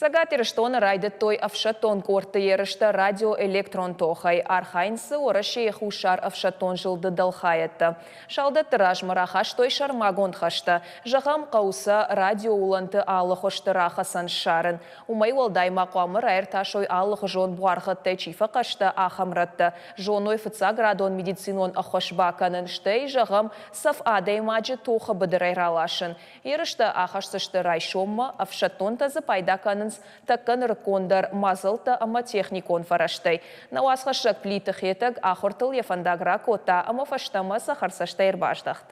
Сагат ирыштон райды той авшатон корты ерышты радио электрон тохай архайнсы орыше хушар авшатон жылды далхайетті. Шалды тыраж мырахаш той шармагон хашты. Жағам қауса радио уланты алық оштыраха шарын. Умай олдай мақуамыр айрташой алық жон буарғытты чифа қашты ахамратты. Жоной фыца градон медицинон ахошбаканын штай жағам саф адай маджы тоқы бідірайралашын. Ерышты ахашсышты райшомма авшатон тазы пайдаканын таккан рыкондар мазылты ама техникон фараштай. Науасхашак плиты хетag ахортыл ефандагра кота ама фаштама сахарсаштай ирбаждахт.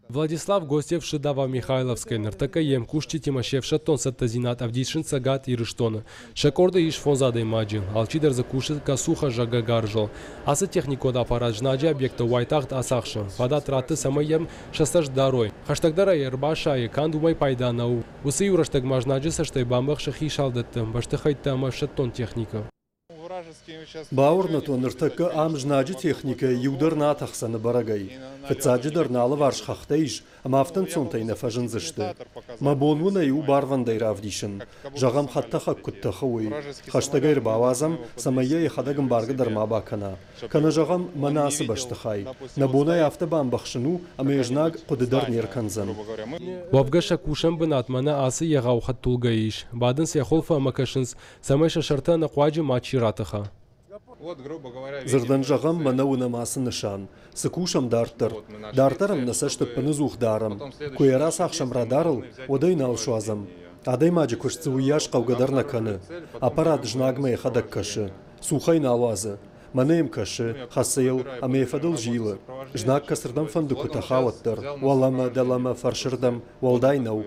Владислав Гостев Шидава Михайловской ныртака емкушти Тимошев Шатон Саттазинат Авдишин Сагат Ирыштона. Шакорда иш фонзадой маджин. Алчидер закушит касуха жага гаржал. Асы техникода аппарат жнаджи объекта Уайтахт Асахшин. Вода траты самоем шастаж дарой. Хаштагдара ербаша и кандумай пайданау. Усы юраштаг мажнаджи саштай бамбах шахи шалдаттым. Баштахайта ама Шатон техника. Бауырнатон ныртакы амжнаджи техника юдар натахсаны барагай. Фыцаджидар налы варшхахтайш, амафтан цонтайна фажынзышты. Мабонвуна ю барвандай равдишын. Жағам хаттаха күттахауи. Хаштагайр бавазам самая ехадагам баргадар мабакана. Кана жағам манасы баштахай. Набонай автобамбахшыну, амежнаг кудыдар нерканзан. Вавгаша кушам бынатмана асы егаухат тулгаиш. Бадын сяхолфа амакашынс, самайша шарта на куаджи мачиратаха. Зырдан жағам манауна масы нышан. Сыкушам дартыр. Дартарым насаштып пынызух дарым. Куяра сақшам радарыл, одай налшуазам. Адай маджи кушцы уяш қаугадарна каны. Аппарат жнагмай хадак кашы. Сухай налуазы. Манеем кашы, хасыл, амефадыл жилы. Жнаг касырдам фандыку тахаваттыр. Валама далама фаршырдам, валдайнау.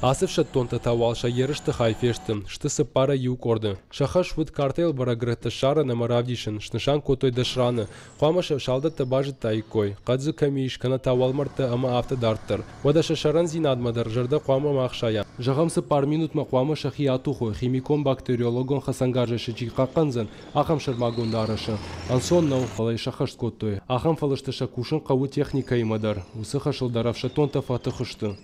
Асыв Шаттонта тавалша ерышты хайфештым, штысы пара юкорды. Шахаш вуд картел барагрыты шара на маравдишин, шнышан котой дашраны. Хуамаша шалдатта бажит тайкой. Кадзы камиш, кана тавалмарта ама автодарттыр. Вада шашаран зинадмадар, жарда хуама махшая. Жағамсы пар минут ма хуама шахи атухой, химикон бактериологон хасангаржашы чикақанзан, ахам шармагон дарашы. Ансон нау фалай шахаш котой. Ахам фалышты шакушын қаву техника имадар. Усы хашылдарав Шаттонта фатыхышты.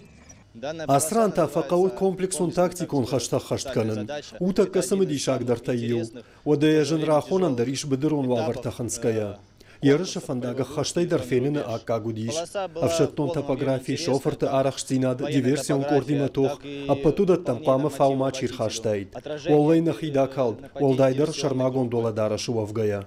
Асран тафақауы комплексун тактикон хаштахаштканын. Ута касымы дишак дартайил. Одая жынрахонан дариш бедырон вавартаханская. Ярыша фандага хаштай дарфенины аккагудиш. Авшаттон топографии шоферты арахштинад диверсион координатох, а потуда тампама фаума чирхаштайд. Оллайна хидакалд, олдайдар шармагон доладарашу вавгая.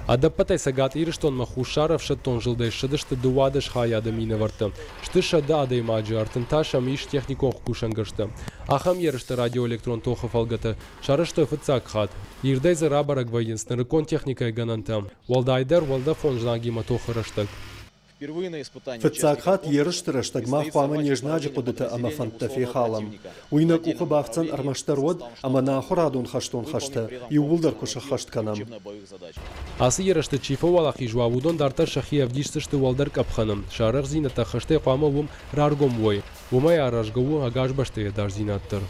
Адапатай сагат ирыштон махушаров Шаттон жылдай шыдышты дуадыш хаяды миневарты. Шты шада адай маджи артынташа миш техникох кушангышты. Ахам ерышты радиоэлектрон тохов алгаты. Шарыштой фыцак хат. Ирдай зара барагвайынс нарыкон техникай ганантам. Валдайдар валда фон жнагима тохырыштык. Фыцакхат ерыштырыш тагма хуама нежнаджи кудыта ама фантафи халам. Уйна куха бахцан армаштарод ама нахурадун хаштон хашта. Ювулдар куша хаштканам. Асы ерышты чифа валахи жуавудон дартар шахи авдишсышты валдар капханам. Шарах зината хашты хуама вум раргом вой. Вумай аражгаву агаш башты едар зинаттыр.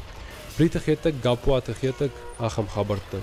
Притых етак гапуатых етак ахам хабарты.